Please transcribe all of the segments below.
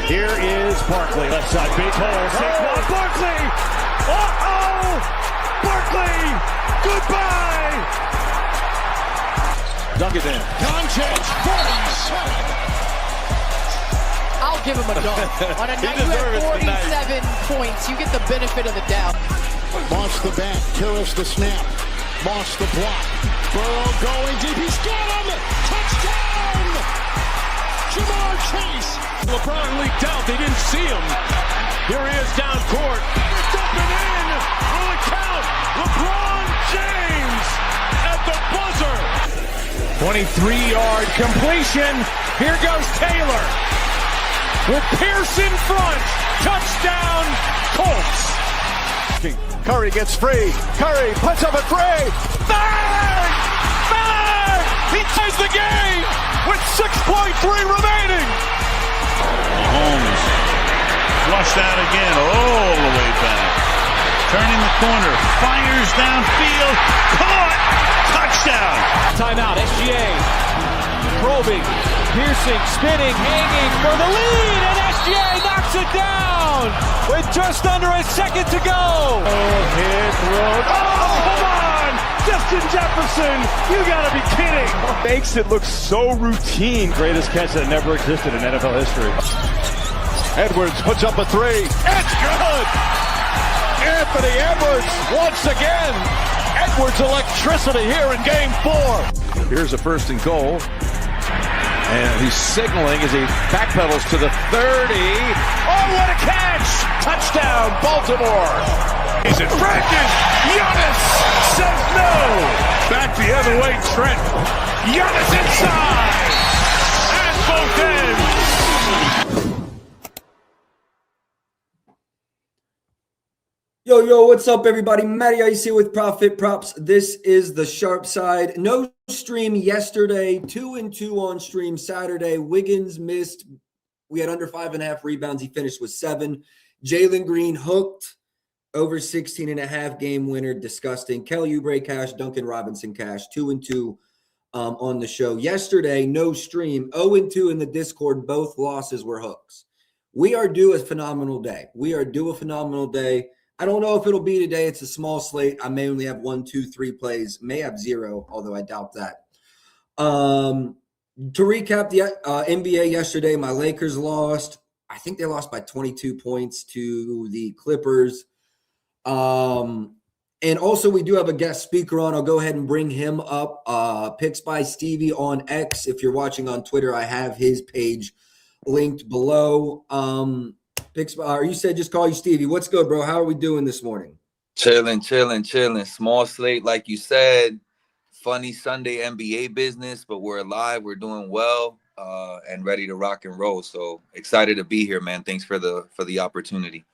Here is Barkley, left side, big hole, Saquon Barkley! Uh-oh! Barkley! Goodbye! Dunk it in. Doncic, 47! I'll give him a dunk. On a night you have 47 points, you get the benefit of the doubt. Moss the back, Karras the snap, Moss the block. Burrow going deep, he's got him! Touchdown! Jamar Chase! LeBron leaked out, they didn't see him. Here he is down court. It's up and in! Will it count? LeBron James at the buzzer! 23-yard completion. Here goes Taylor. With Pierce in front. Touchdown, Colts. Curry gets free. Curry puts up a three. Bang! Bang! He ties the game with 6.3 remaining. Mahomes flushed out again all the way back. Turning the corner. Fires downfield. Caught. Touchdown. Timeout, SGA. Probing, piercing, spinning, hanging for the lead, and SGA knocks it down with just under a second to go. Hit, throw. Oh, come on! Justin Jefferson, you gotta be kidding. Makes it look so routine. Greatest catch that never existed in NFL history. Edwards puts up a three. It's good! Anthony Edwards once again. Edwards electricity here in game 4. Here's a first and goal. And he's signaling as he backpedals to the 30. Oh, what a catch! Touchdown, Baltimore! Is it Francis? Giannis says no. Back the other way, Trent. Giannis inside. At both ends. Yo, what's up, everybody? Matty Ice here with Profit Props. This is the sharp side. No stream yesterday, 2-2 on stream Saturday. Wiggins missed. We had under 5.5 rebounds. He finished with 7. Jalen Green hooked over 16.5 game winner. Disgusting. Kelly Oubre cash, Duncan Robinson cash. 2-2 on the show. Yesterday, no stream. 0-2 in the Discord. Both losses were hooks. We are due a phenomenal day. I don't know if it'll be today. It's a small slate. I may only have 1, 2, 3 plays. May have 0, although I doubt that. To recap the NBA yesterday, my Lakers lost. I think they lost by 22 points to the Clippers. And also, we do have a guest speaker on. I'll go ahead and bring him up. Picks by Stevie on X. If you're watching on Twitter, I have his page linked below. You said just call you Stevie. What's good, bro? How are we doing this morning? Chilling. Small slate, like you said. Funny Sunday NBA business, but we're alive. We're doing well and ready to rock and roll. So excited to be here, man. Thanks for the opportunity.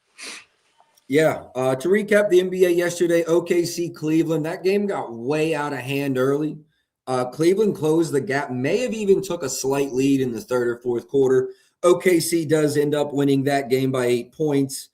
Yeah. To recap the NBA yesterday, OKC Cleveland. That game got way out of hand early. Cleveland closed the gap. May have even took a slight lead in the third or fourth quarter. OKC does end up winning that game by 8 points.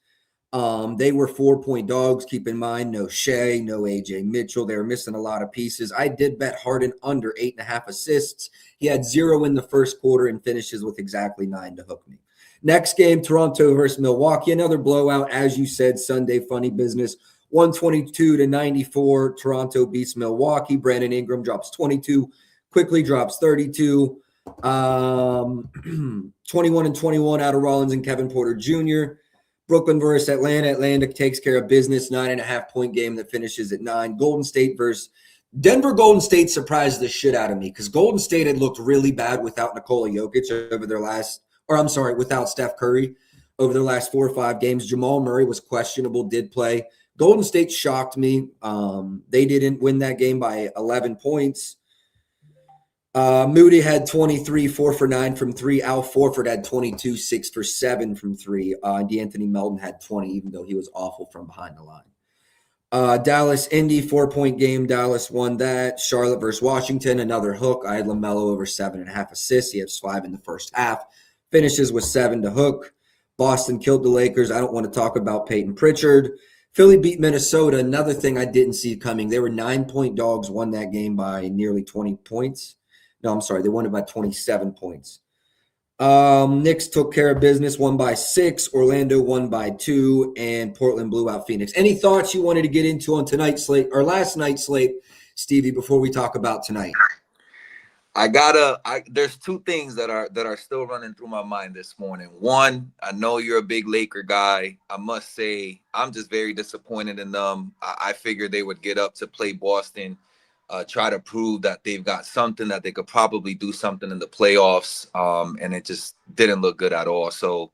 They were 4-point dogs. Keep in mind, no Shea, no AJ Mitchell. They were missing a lot of pieces. I did bet Harden under 8.5 assists. He had 0 in the first quarter and finishes with exactly 9 to hook me. Next game, Toronto versus Milwaukee. Another blowout, as you said, Sunday funny business. 122-94. Toronto beats Milwaukee. Brandon Ingram drops 22. Quickly drops 32. 21-21 out of Rollins and Kevin Porter Jr. Brooklyn versus Atlanta. Atlanta takes care of business. 9.5-point game that finishes at 9. Golden State versus Denver. Golden State surprised the shit out of me because Golden State had looked really bad without Nikola Jokic without Steph Curry over their last 4 or 5 games. Jamal Murray was questionable, did play. Golden State shocked me. They didn't win that game by 11 points. Moody had 23, 4 for 9 from 3. Al Horford had 22, 6 for 7 from 3. DeAnthony Melton had 20, even though he was awful from behind the line. Dallas, Indy, 4-point game. Dallas won that. Charlotte versus Washington, another hook. I had LaMelo over 7.5 assists. He has 5 in the first half. Finishes with 7 to hook. Boston killed the Lakers. I don't want to talk about Peyton Pritchard. Philly beat Minnesota. Another thing I didn't see coming. They were 9-point dogs, won that game by nearly 20 points. No, I'm sorry. They won it by 27 points. Knicks took care of business, won by 6. Orlando won by 2, and Portland blew out Phoenix. Any thoughts you wanted to get into on tonight's slate or last night's slate, Stevie, before we talk about tonight? There's two things that are still running through my mind this morning. One, I know you're a big Laker guy. I must say, I'm just very disappointed in them. I figured they would get up to play Boston, try to prove that they've got something, that they could probably do something in the playoffs. And it just didn't look good at all. So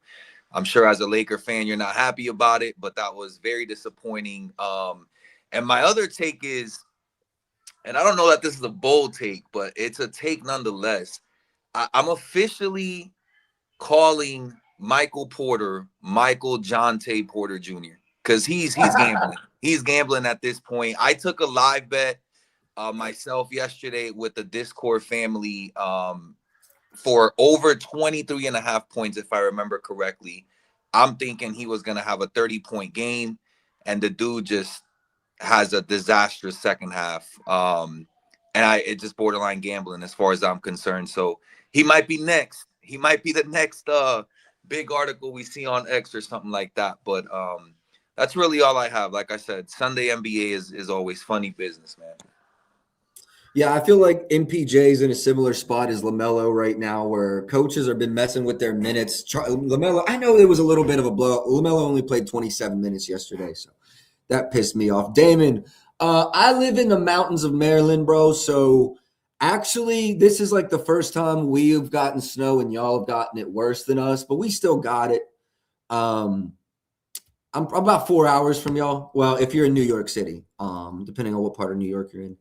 I'm sure as a Laker fan, you're not happy about it, but that was very disappointing. And my other take is, and I don't know that this is a bold take, but it's a take nonetheless. I'm officially calling Michael Jonte Porter Jr. because he's gambling. He's gambling at this point. I took a live bet myself yesterday with the Discord family for over 23.5 points, if I remember correctly. I'm thinking he was going to have a 30-point game, and the dude just has a disastrous second half. It's just borderline gambling as far as I'm concerned. So he might be next. He might be the next big article we see on X or something like that. But that's really all I have. Like I said, Sunday NBA is always funny business, man. Yeah, I feel like MPJ is in a similar spot as LaMelo right now, where coaches have been messing with their minutes. LaMelo, I know it was a little bit of a blowout. LaMelo only played 27 minutes yesterday, so that pissed me off. Damon, I live in the mountains of Maryland, bro. So actually, this is like the first time we have gotten snow and y'all have gotten it worse than us, but we still got it. I'm about 4 hours from y'all. Well, if you're in New York City, depending on what part of New York you're in.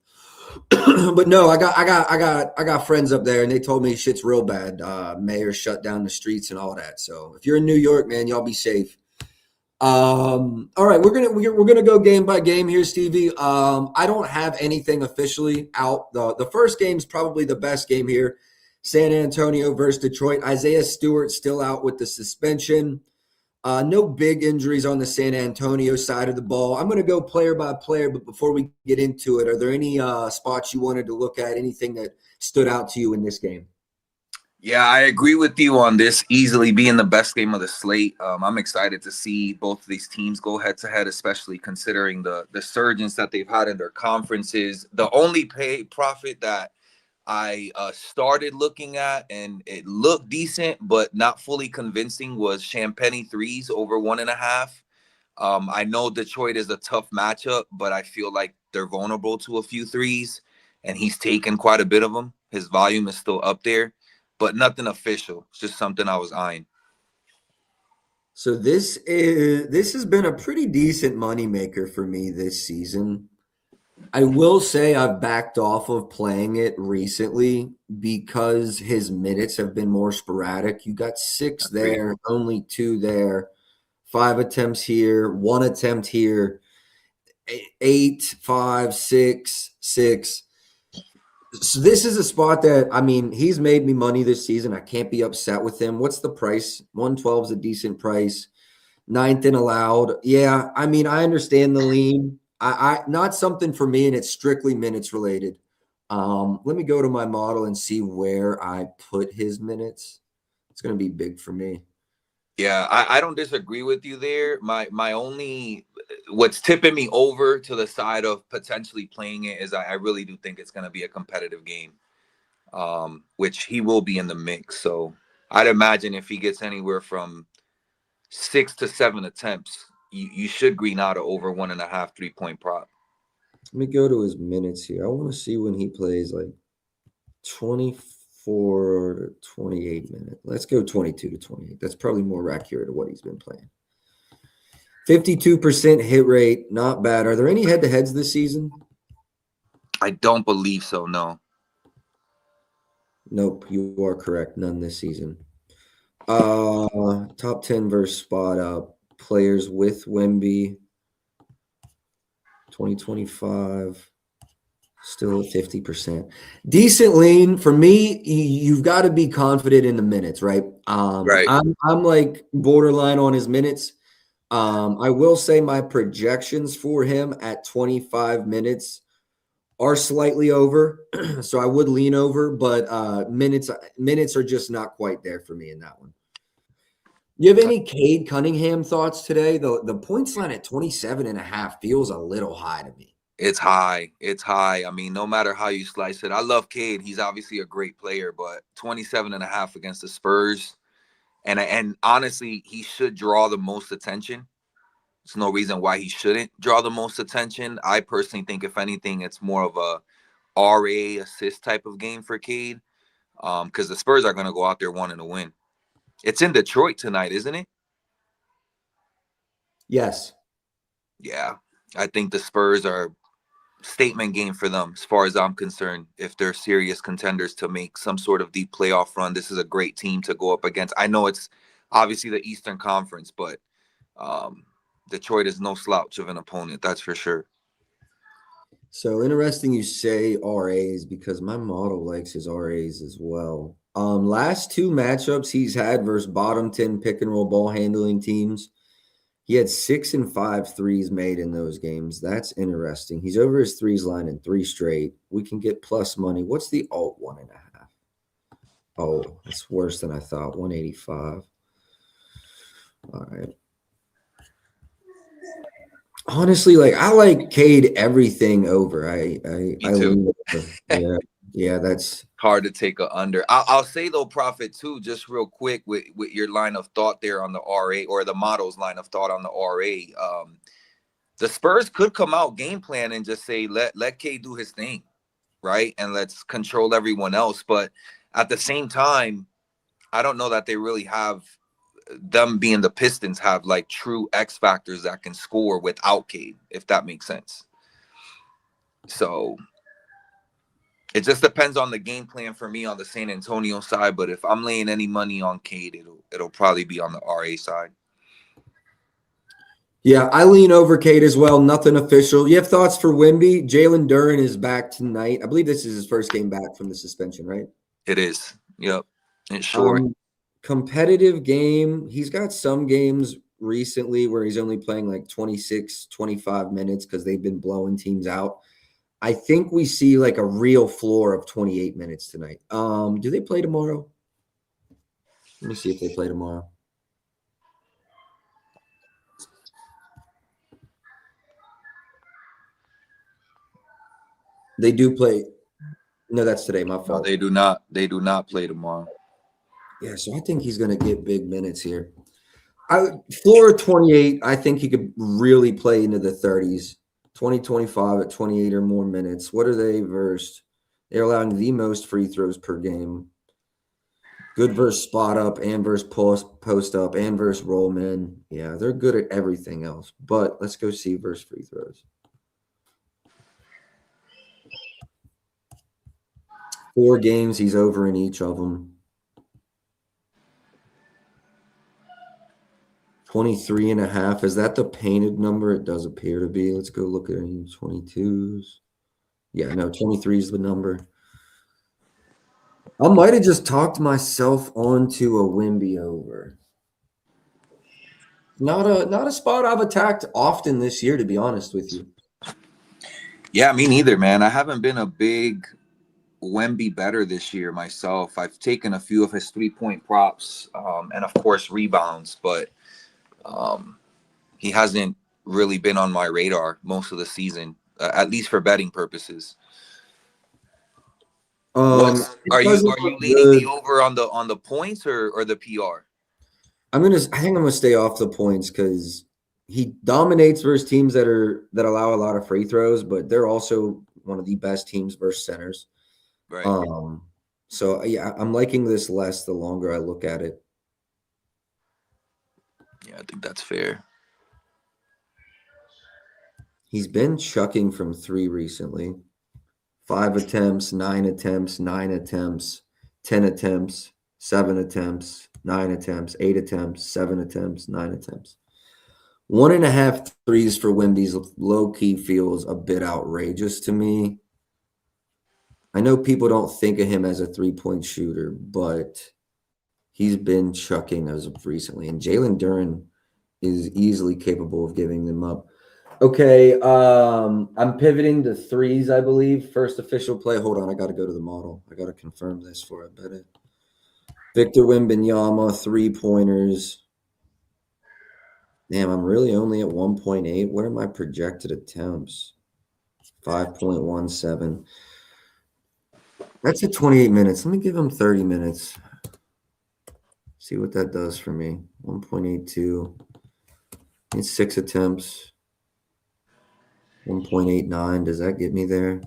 But no, I got friends up there, and they told me shit's real bad. Mayor shut down the streets and all that. So if you're in New York, man, y'all be safe. All right, we're gonna go game by game here, Stevie. I don't have anything officially out. The first game is probably the best game here. San Antonio versus Detroit. Isaiah Stewart still out with the suspension. No big injuries on the San Antonio side of the ball. I'm going to go player by player, but before we get into it, are there any spots you wanted to look at, anything that stood out to you in this game? Yeah, I agree with you on this easily being the best game of the slate. I'm excited to see both of these teams go head-to-head, especially considering the surgence that they've had in their conferences. The only profit that I started looking at, and it looked decent but not fully convincing, was Champagnie threes over 1.5. I know Detroit is a tough matchup, but I feel like they're vulnerable to a few threes, and he's taken quite a bit of them. His volume is still up there, but nothing official. It's just something I was eyeing. So this has been a pretty decent moneymaker for me this season. I will say I've backed off of playing it recently because his minutes have been more sporadic. You got 6 there, only 2 there, 5 attempts here, 1 attempt here, 8, 5, 6, 6. So this is a spot that, I mean, he's made me money this season. I can't be upset with him. What's the price? 112 is a decent price. 9th and allowed. Yeah, I mean, I understand the lean. I not something for me, and it's strictly minutes related. Let me go to my model and see where I put his minutes. It's going to be big for me. Yeah, I don't disagree with you there. My only, what's tipping me over to the side of potentially playing it is I really do think it's going to be a competitive game, which he will be in the mix. So I'd imagine if he gets anywhere from 6 to 7 attempts, you should green out over 1.5 3-point prop. Let me go to his minutes here. I want to see when he plays like 24 to 28 minutes. Let's go 22 to 28. That's probably more accurate of what he's been playing. 52% hit rate, not bad. Are there any head-to-heads this season? I don't believe so, no. Nope, you are correct. None this season. Top 10 versus spot up. Players with Wemby, 2025, still at 50%. Decent lean. For me, you've got to be confident in the minutes, right? Right. I'm like borderline on his minutes. I will say my projections for him at 25 minutes are slightly over, so I would lean over, but minutes are just not quite there for me in that one. You have any Cade Cunningham thoughts today? The points line at 27.5 feels a little high to me. It's high. It's high. I mean, no matter how you slice it, I love Cade. He's obviously a great player, but 27.5 against the Spurs. And honestly, he should draw the most attention. There's no reason why he shouldn't draw the most attention. I personally think, if anything, it's more of a RA assist type of game for Cade, because the Spurs are going to go out there wanting to win. It's in Detroit tonight, isn't it? Yes. Yeah. I think the Spurs are statement game for them, as far as I'm concerned. If they're serious contenders to make some sort of deep playoff run, this is a great team to go up against. I know it's obviously the Eastern Conference, but Detroit is no slouch of an opponent, that's for sure. So interesting you say RAs, because my model likes his RAs as well. Last two matchups he's had versus bottom 10 pick and roll ball handling teams, he had 6 and 5 threes made in those games. That's interesting. He's over his threes line in 3 straight. We can get plus money. What's the alt 1.5? Oh, it's worse than I thought. 185. All right. Honestly, like, I like Cade everything over. I too. Yeah, that's hard to take a under. I'll say though, Prophet, too, just real quick with your line of thought there on the RA, or the model's line of thought on the RA. The Spurs could come out game plan and just say, let Cade do his thing, right? And let's control everyone else. But at the same time, I don't know that they really have, them being the Pistons, have like true X factors that can score without Cade, if that makes sense. So it just depends on the game plan for me on the San Antonio side. But if I'm laying any money on Cade, it'll probably be on the RA side. Yeah, I lean over Cade as well. Nothing official. You have thoughts for Wemby? Jalen Duren is back tonight. I believe this is his first game back from the suspension, right? It is. Yep. It's short. Competitive game. He's got some games recently where he's only playing like 26, 25 minutes because they've been blowing teams out. I think we see like a real floor of 28 minutes tonight. Do they play tomorrow? Let me see if they play tomorrow. They do play. No, that's today. My fault. No, they do not. They do not play tomorrow. Yeah, so I think he's going to get big minutes here. Floor 28, I think he could really play into the 30s. 20-25 at 28 or more minutes. What are they versus? They're allowing the most free throws per game. Good versus spot up and versus post up and versus roll man. Yeah, they're good at everything else. But let's go see versus free throws. 4 games, he's over in each of them. 23.5. Is that the painted number? It does appear to be. Let's go look at any 22s. Yeah, no, 23 is the number. I might have just talked myself onto a Wemby over. Not a spot I've attacked often this year, to be honest with you. Yeah, me neither, man. I haven't been a big Wemby better this year myself. I've taken a few of his 3-point props and, of course, rebounds, but he hasn't really been on my radar most of the season, at least for betting purposes. Are you leaning the over on the points or the PR? I think I'm gonna stay off the points because he dominates versus teams that allow a lot of free throws, but they're also one of the best teams versus centers. Right. So yeah, I'm liking this less the longer I look at it. Yeah, I think that's fair. He's been chucking from 3 recently. 5 attempts, 9 attempts, 9 attempts, 10 attempts, 7 attempts, 9 attempts, 8 attempts, 7 attempts, 9 attempts. 1.5 threes for Wemby's low-key feels a bit outrageous to me. I know people don't think of him as a 3-point shooter, but he's been chucking as of recently. And Jalen Duren is easily capable of giving them up. Okay, I'm pivoting to threes, I believe. First official play. Hold on, I got to go to the model. I got to confirm this before I bet it. Victor Wembanyama, 3-pointers. Damn, I'm really only at 1.8. What are my projected attempts? 5.17. That's at 28 minutes. Let me give him 30 minutes. See what that does for me. 1.82. It's 6 attempts. 1.89. Does that get me there?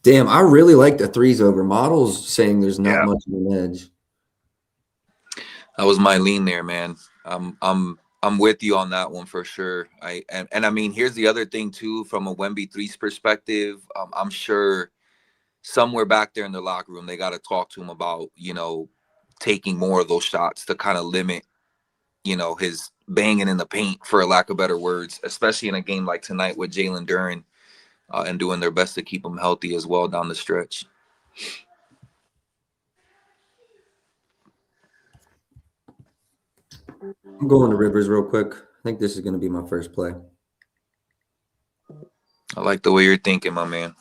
Damn, I really like the threes over. Models saying there's not much of an edge. That was my lean there, man. I'm with you on that one for sure. And I mean, here's the other thing too, from a Wemby threes perspective. I'm sure somewhere back there in the locker room, they got to talk to him about, taking more of those shots to kind of limit, his banging in the paint, for lack of better words, especially in a game like tonight with Jalen Duren, and doing their best to keep him healthy as well down the stretch. I'm going to Rivers real quick. I think this is going to be my first play. I like the way you're thinking, my man.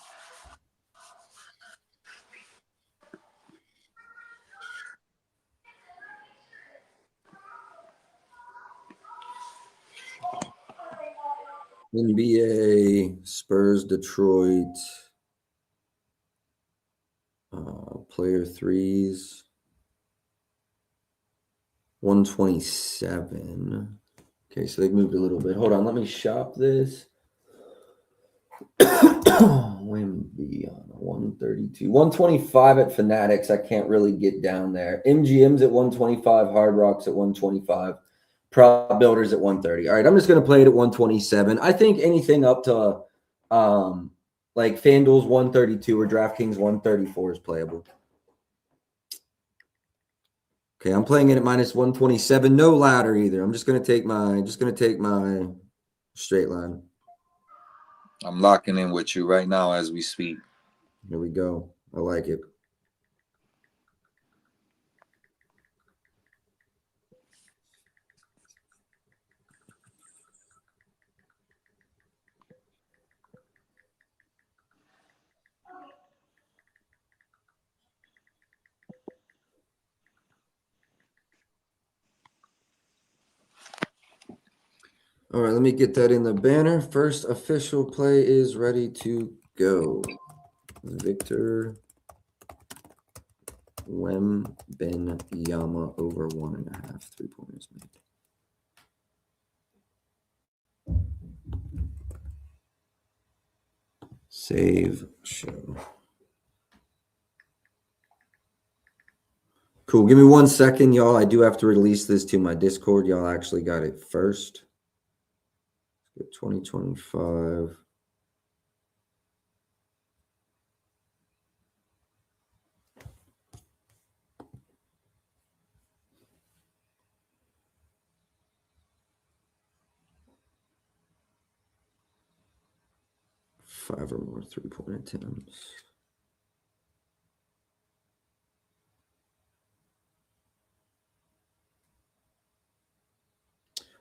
NBA, Spurs, Detroit. Player threes. 127. Okay, so they've moved a little bit. Hold on, let me shop this. Wemby on 132. 125 at Fanatics. I can't really get down there. MGM's at 125. Hard Rock's at 125. Prop Builders at 130. All right, I'm just going to play it at 127. I think anything up to like FanDuel's 132 or DraftKings 134 is playable. Okay, I'm playing it at minus 127. No ladder either. I'm just going to take my straight line. I'm locking in with you right now as we speak. Here we go. I like it. All right, let me get that in the banner. First official play is ready to go. Victor Wembanyama over 1.5 3-pointers made. Save show. Cool. Give me 1 second, y'all. I do have to release this to my Discord. Y'all actually got it first. 2025. Five or more 3-point attempts.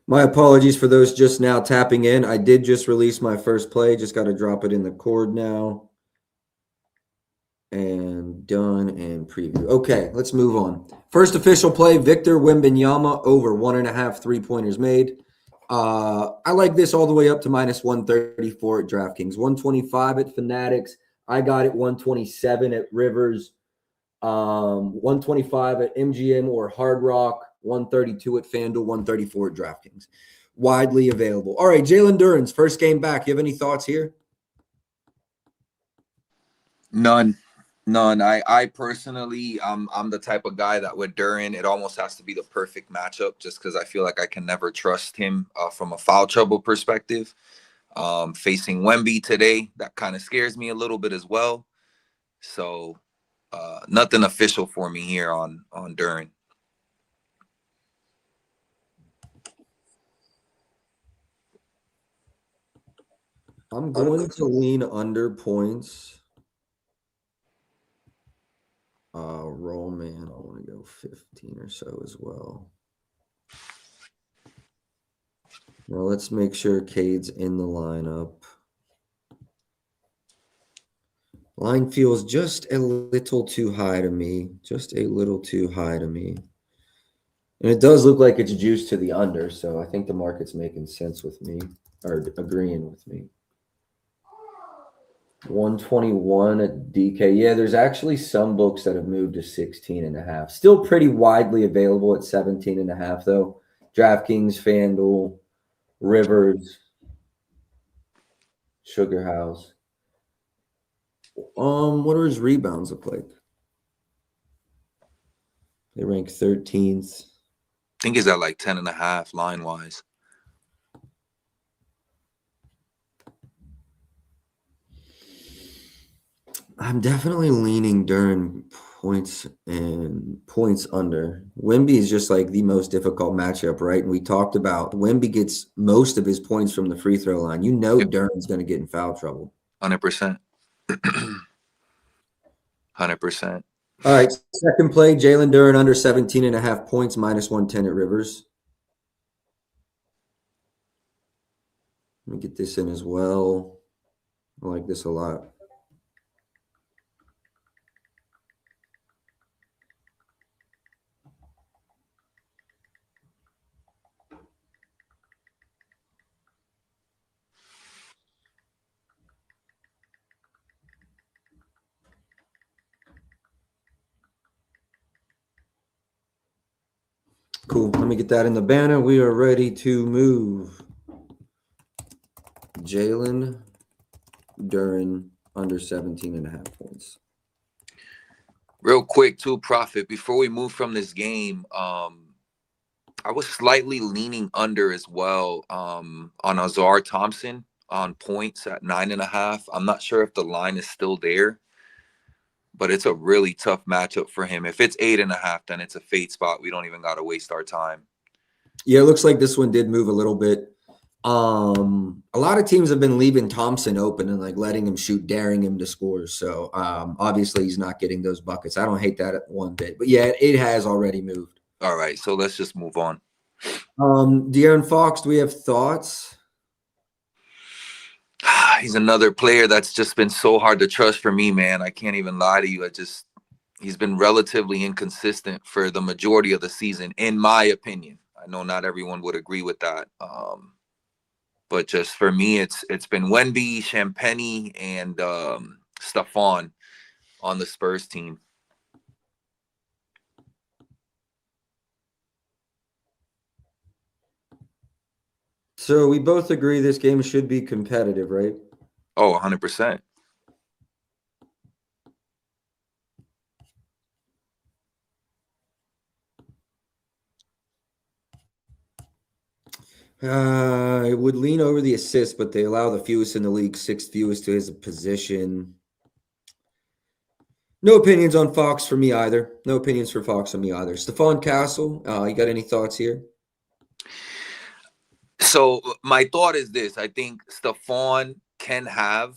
My apologies for those just now tapping in. I did just release my first play. Just got to drop it in the cord now. And done and preview. Okay, let's move on. First official play, Victor Wembanyama over 1.5 3-pointers made. I like this all the way up to minus 134 at DraftKings. 125 at Fanatics. I got it 127 at Rivers. 125 at MGM or Hard Rock. 132 at FanDuel, 134 at DraftKings. Widely available. All right, Jalen Duren's first game back. You have any thoughts here? None. I personally, I'm the type of guy that with Duren, it almost has to be the perfect matchup, just because I feel like I can never trust him from a foul trouble perspective. Facing Wemby today, that kind of scares me a little bit as well. So nothing official for me here on Duren. I'm going to lean under points. Roll man, I want to go 15 or so as well. Now let's make sure Cade's in the lineup. Line feels just a little too high to me. Just a little too high to me. And it does look like it's juiced to the under, so I think the market's making sense with me, or agreeing with me. 121 at DK. Yeah, there's actually some books that have moved to 16.5. Still pretty widely available at 17.5, though. DraftKings, FanDuel, Rivers, Sugar House. What do his rebounds look like? They rank 13th. I think he's at like 10.5 line wise. I'm definitely leaning Duren points and points under. Wemby is just like the most difficult matchup, right? And we talked about Wemby gets most of his points from the free throw line. You know, Duren's going to get in foul trouble. 100%. 100%. All right, second play, Jalen Duren under 17.5 points, minus 110 at Rivers. Let me get this in as well. I like this a lot. Cool. Let me get that in the banner. We are ready to move. Jalen Duren under 17.5 points. Real quick, too, Prophet, before we move from this game, I was slightly leaning under as well on Azar Thompson on points at 9.5. I'm not sure if the line is still there, but it's a really tough matchup for him. If it's 8.5, then it's a fade spot. We don't even got to waste our time. Yeah, it looks like this one did move a little bit. A lot of teams have been leaving Thompson open and like letting him shoot, daring him to score. So obviously he's not getting those buckets. I don't hate that one bit, but yeah, it has already moved. All right, so let's just move on. De'Aaron Fox, do we have thoughts? He's another player that's just been so hard to trust for me, man. I can't even lie to you. He's been relatively inconsistent for the majority of the season, in my opinion. I know not everyone would agree with that. But just for me, it's been Wemby, Champagnie, and Stephon on the Spurs team. So we both agree this game should be competitive, right? Oh, 100%. It would lean over the assists, but they allow the fewest in the league, 6th fewest to his position. No opinions on Fox for me either. No opinions for Fox on me either. Stephon Castle, you got any thoughts here? So my thought is this. I think Stephon can have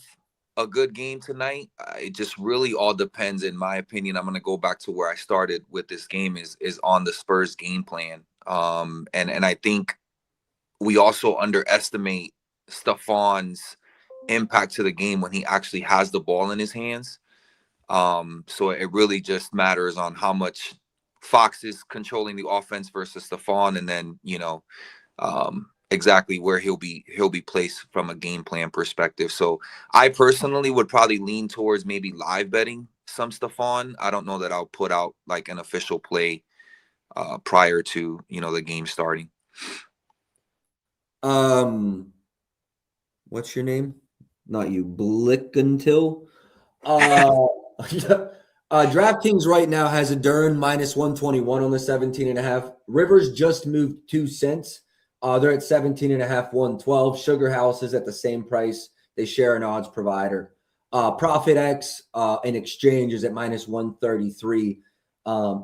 a good game tonight. It just really all depends, in my opinion. I'm going to go back to where I started with this game is on the Spurs game plan. And I think we also underestimate Stephon's impact to the game when he actually has the ball in his hands. So it really just matters on how much Fox is controlling the offense versus Stephon, and then, exactly where he'll be placed from a game plan perspective. So I personally would probably lean towards maybe live betting some Stephon. I don't know that I'll put out like an official play prior to, the game starting. What's your name? Not you, Blickentil. DraftKings right now has a Duren minus 121 on the 17.5. Rivers just moved 2 cents. They're at 17.5, 112. Sugar House is at the same price. They share an odds provider. ProfitX in exchange is at minus 133.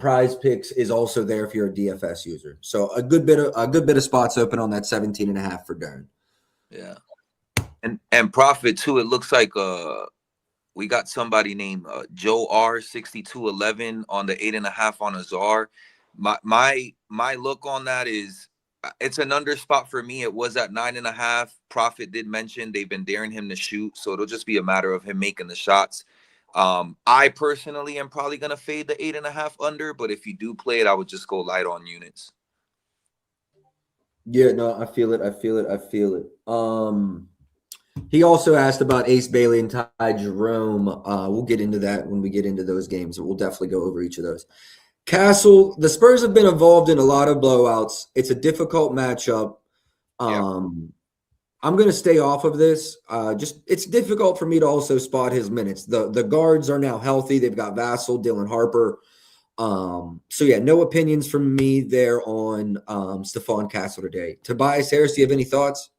Prize Picks is also there if you're a DFS user. So a good bit of spots open on that 17.5 for Duren. Yeah. And Profit too, it looks like we got somebody named Joe R6211 on the 8.5 on Azar. My look on that is it's an under spot for me. It was at 9.5. Prophet did mention they've been daring him to shoot, so it'll just be a matter of him making the shots. I personally am probably gonna fade the 8.5 under, but if you do play it, I would just go light on units. Yeah, no, I feel it. He also asked about Ace Bailey and Ty Jerome. We'll get into that when we get into those games. We'll definitely go over each of those. Castle, the Spurs have been involved in a lot of blowouts. It's a difficult matchup. I'm going to stay off of this. It's difficult for me to also spot his minutes. The guards are now healthy. They've got Vassell, Dylan Harper. So yeah, no opinions from me there on Stephon Castle today. Tobias Harris, do you have any thoughts?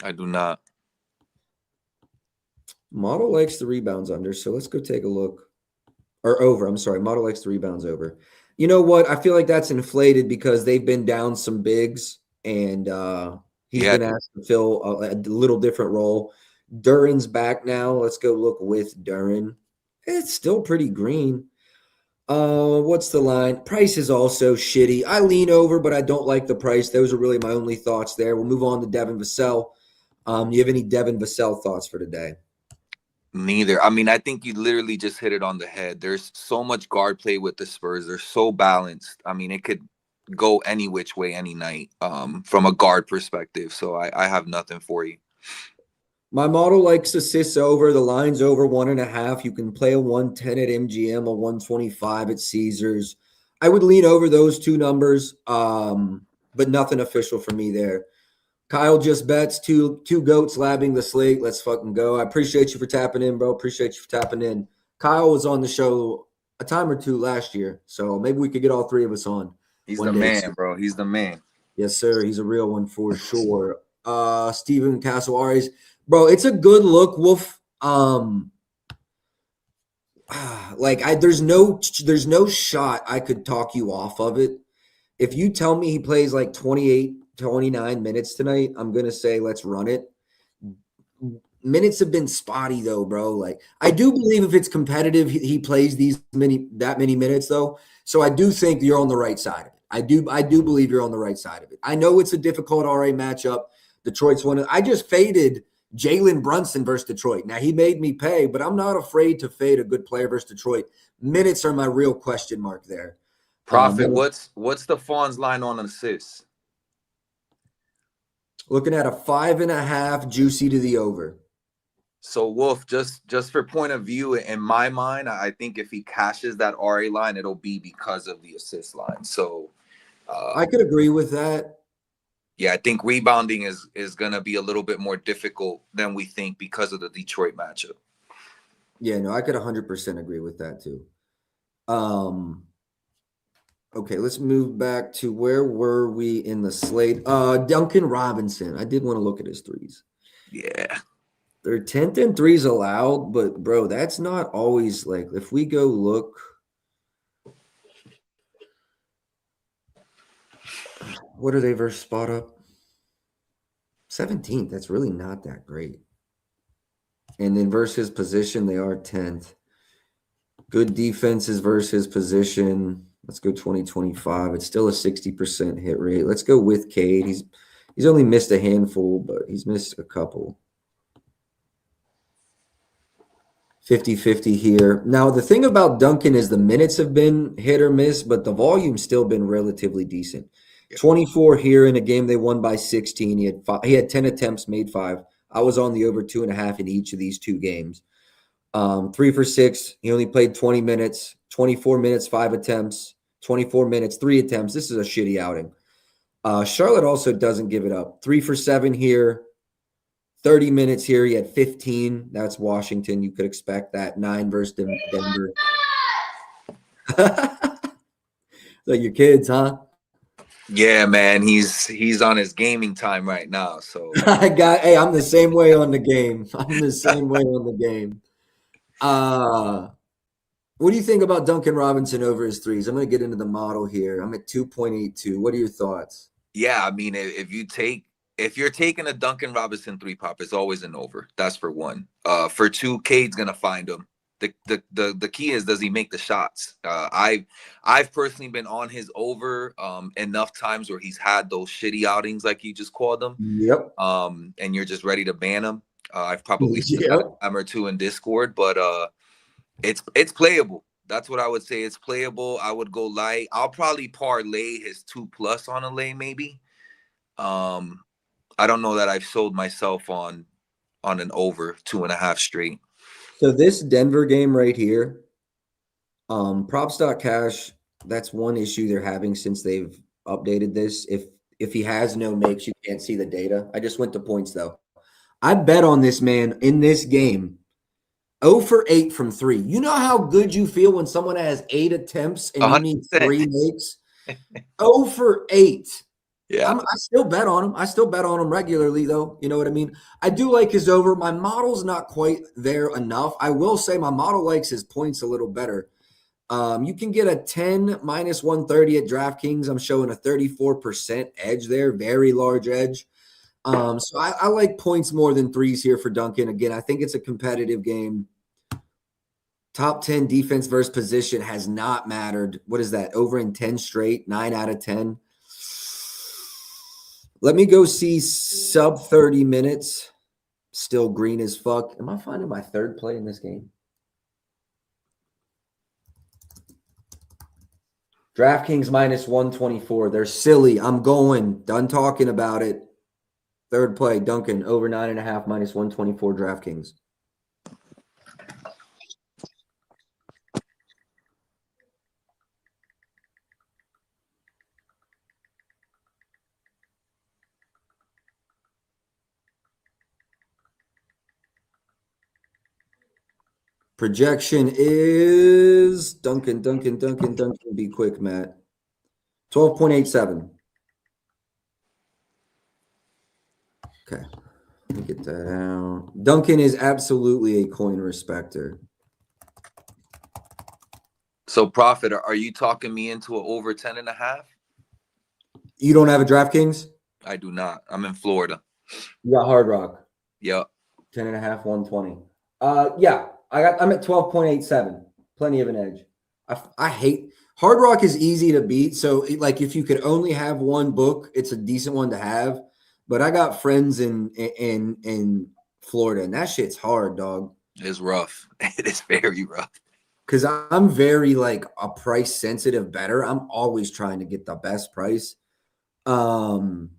I do not. Model likes the rebounds under, so let's go take a look. Or over, I'm sorry. Model likes the rebounds over. You know what? I feel like that's inflated because they've been down some bigs, and he's been asked to fill a little different role. Duren's back now. Let's go look with Duren. It's still pretty green. What's the line? Price is also shitty. I lean over, but I don't like the price. Those are really my only thoughts there. We'll move on to Devin Vassell. Do you have any Devin Vassell thoughts for today? Neither. I mean, I think you literally just hit it on the head. There's so much guard play with the Spurs. They're so balanced. I mean, it could go any which way, any night, from a guard perspective. So I have nothing for you. My model likes assists over. The line's over 1.5. You can play a 110 at MGM, a 125 at Caesars. I would lean over those two numbers, but nothing official for me there. Kyle just bets two goats labbing the slate. Let's fucking go. I appreciate you for tapping in, bro. Appreciate you for tapping in. Kyle was on the show a time or two last year, so maybe we could get all three of us on. He's the man, bro. He's the man. Yes, sir. He's a real one for sure. Steven Castle Aries. Bro, it's a good look, Wolf. There's no shot I could talk you off of it. If you tell me he plays like 28, 29 minutes tonight, I'm going to say let's run it. Minutes have been spotty though, bro. Like I do believe if it's competitive, he plays that many minutes though. So I do think you're on the right side of it. I do believe you're on the right side of it. I know it's a difficult RA matchup. Detroit's one. I just faded Jalen Brunson versus Detroit. Now he made me pay, but I'm not afraid to fade a good player versus Detroit. Minutes are my real question mark there. Prophet, what's the Fawns line on assists? Looking at a 5.5 juicy to the over. So Wolf, just for point of view, in my mind, I think if he cashes that RA line, it'll be because of the assist line. So I could agree with that. Yeah, I think rebounding is gonna be a little bit more difficult than we think because of the Detroit matchup. Yeah, no, I could 100% agree with that too. Okay, let's move back to where were we in the slate? Duncan Robinson. I did want to look at his threes. Yeah. They're 10th in threes allowed, but bro, that's not always like if we go look. What are they versus spot up? 17th. That's really not that great. And then versus position, they are 10th. Good defenses versus position. Let's go 2025. It's still a 60% hit rate. Let's go with Cade. He's only missed a handful, but he's missed a couple. 50-50 here. Now, the thing about Duncan is the minutes have been hit or miss, but the volume's still been relatively decent. 24 here in a game they won by 16. He had 10 attempts, made 5. I was on the over 2.5 in each of these two games. 3 for 6. He only played 20 minutes. 24 minutes, 5 attempts. 24 minutes, 3 attempts. This is a shitty outing. Charlotte also doesn't give it up. 3 for 7 here. 30 minutes here. He had 15. That's Washington. You could expect that. 9 versus Denver. Like your kids, huh? Yeah, man. He's on his gaming time right now. So I'm the same way on the game. What do you think about Duncan Robinson over his threes? I'm going to get into the model here. I'm at 2.82. What are your thoughts? Yeah, I mean, if you're taking a Duncan Robinson 3 pop, it's always an over. That's for one. For 2, Cade's gonna find him. The key is, does he make the shots? I've personally been on his over enough times where he's had those shitty outings, like you just called them. Yep. And you're just ready to ban him. I've probably seen a time or two in Discord, but it's playable. That's what I would say. It's playable. I would go light. I'll probably parlay his 2+ on a lay, maybe. I don't know that I've sold myself on an over 2.5 straight. So this Denver game right here, props.cash, that's one issue they're having since they've updated this. If he has no makes, you can't see the data. I just went to points though. I bet on this man in this game 0 for 8 from 3. You know how good you feel when someone has 8 attempts and 100%. You need 3 makes? 0 for 8. Yeah, I still bet on him. I still bet on him regularly, though. You know what I mean? I do like his over. My model's not quite there enough. I will say my model likes his points a little better. You can get a 10 minus 130 at DraftKings. I'm showing a 34% edge there, very large edge. So I like points more than threes here for Duncan. Again, I think it's a competitive game. Top 10 defense versus position has not mattered. What is that? Over in 10 straight, 9 out of 10. Let me go see sub 30 minutes. Still green as fuck. Am I finding my third play in this game? DraftKings minus 124. They're silly. I'm going. Done talking about it. Third play, Duncan, over 9.5 minus 124 DraftKings. Projection is Duncan. Be quick, Matt. 12.87. Okay, let me get that out. Duncan is absolutely a coin respecter. So, Prophet, are you talking me into an over 10.5? You don't have a DraftKings? I do not. I'm in Florida. You got Hard Rock. Yep. 10.5, 120. Yeah. I'm at 12.87. Plenty of an edge. I hate Hard Rock is easy to beat. So like if you could only have one book, it's a decent one to have. But I got friends in Florida, and that shit's hard, dog. It's rough. It is very rough. Because I'm very like a price sensitive bettor. I'm always trying to get the best price. So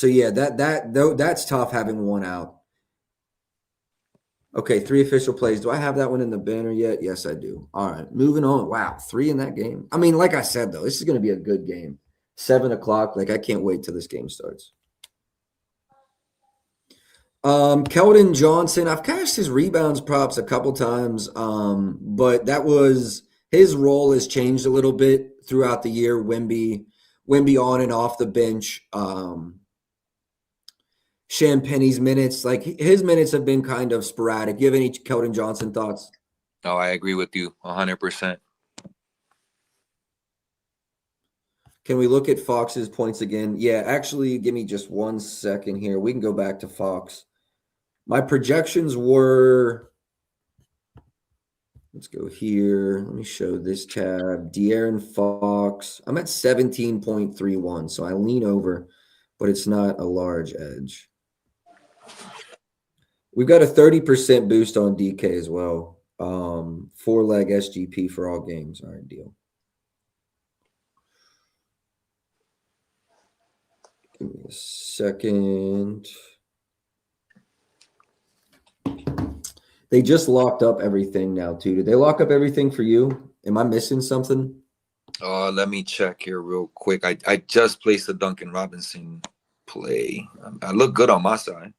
yeah, that's tough having one out. Okay, 3 official plays. Do I have that one in the banner yet? Yes, I do. All right, moving on. Wow, 3 in that game. I mean, like I said, though, this is going to be a good game. 7 o'clock. Like, I can't wait till this game starts. Keldon Johnson. I've cashed his rebounds props a couple times, but that was his role has changed a little bit throughout the year. Wemby on and off the bench. Champagne's minutes, like his minutes have been kind of sporadic. Do you have any Keldon Johnson thoughts? Oh, I agree with you 100%. Can we look at Fox's points again? Yeah, actually, give me just 1 second here. We can go back to Fox. My projections were, let's go here. Let me show this tab. De'Aaron Fox. I'm at 17.31, so I lean over, but it's not a large edge. We've got a 30% boost on DK as well. 4-leg SGP for all games. All right, deal. Give me a second. They just locked up everything now, too. Did they lock up everything for you? Am I missing something? Let me check here real quick. I just placed a Duncan Robinson play. I look good on my side.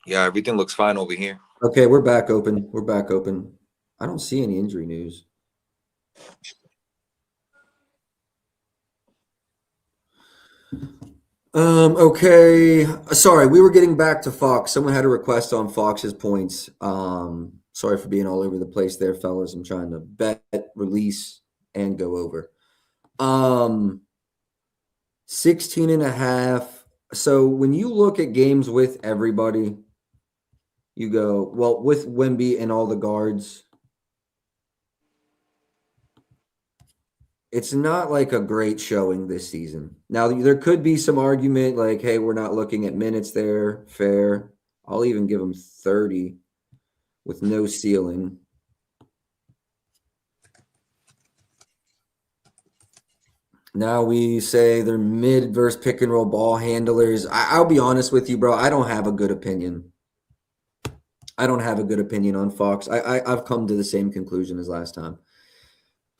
Yeah, everything looks fine over here. Okay, we're back open. I don't see any injury news. Okay. Sorry, we were getting back to Fox. Someone had a request on Fox's points. Sorry for being all over the place there, fellas. I'm trying to bet, release, and go over. 16.5. So when you look at games with everybody, You go, well, with Wemby and all the guards, it's not like a great showing this season. Now, there could be some argument like, hey, we're not looking at minutes there. Fair. I'll even give them 30 with no ceiling. Now we say they're mid versus pick and roll ball handlers. I'll be honest with you, bro. I don't have a good opinion. I don't have a good opinion on Fox. I've come to the same conclusion as last time.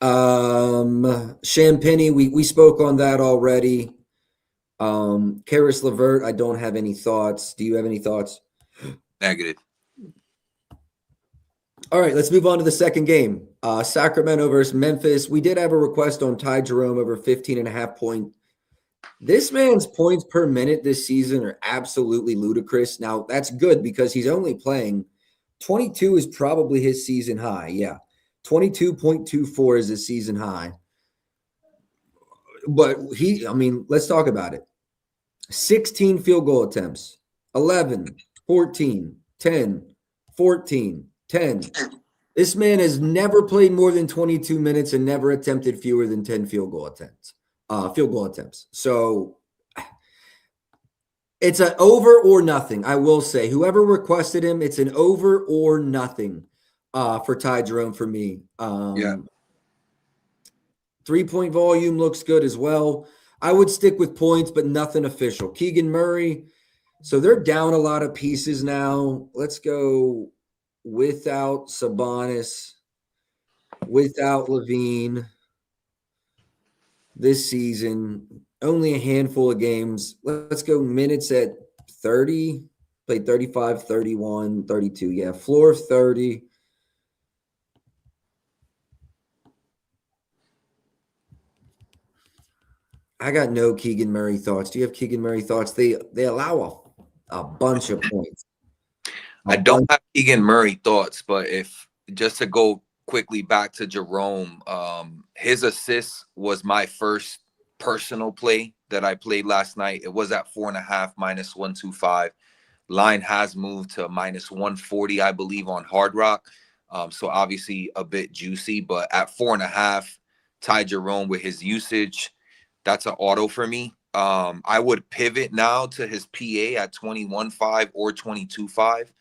Champagny, we spoke on that already. Karis LeVert, I don't have any thoughts. Do you have any thoughts? Negative. All right, let's move on to the second game. Sacramento versus Memphis. We did have a request on Ty Jerome over 15.5 points. This man's points per minute this season are absolutely ludicrous. Now, that's good because he's only playing 22 is probably his season high. Yeah. 22.24 is his season high. But let's talk about it. 16 field goal attempts, 11, 14, 10, 14, 10. This man has never played more than 22 minutes and never attempted fewer than 10 field goal attempts. So it's an over or nothing. I will say, whoever requested him, it's an over or nothing for Ty Jerome for me. 3-point volume looks good as well. I would stick with points, but nothing official. Keegan Murray. So they're down a lot of pieces now. Let's go without Sabonis, without Levine this season. Only a handful of games. Let's go minutes at 30. Played 35, 31, 32. Yeah, floor of 30. I got no Keegan Murray thoughts. Do you have Keegan Murray thoughts? They allow a bunch of points. I don't have Keegan Murray thoughts, but if just to go quickly back to Jerome, his assist was my first personal play that I played last night. It was at 4.5 minus 125. Line has moved to minus 140, I believe, on Hard Rock. So obviously a bit juicy, but at 4.5, Ty Jerome with his usage, that's an auto for me. I would pivot now to his PA at 21.5 or 22.5.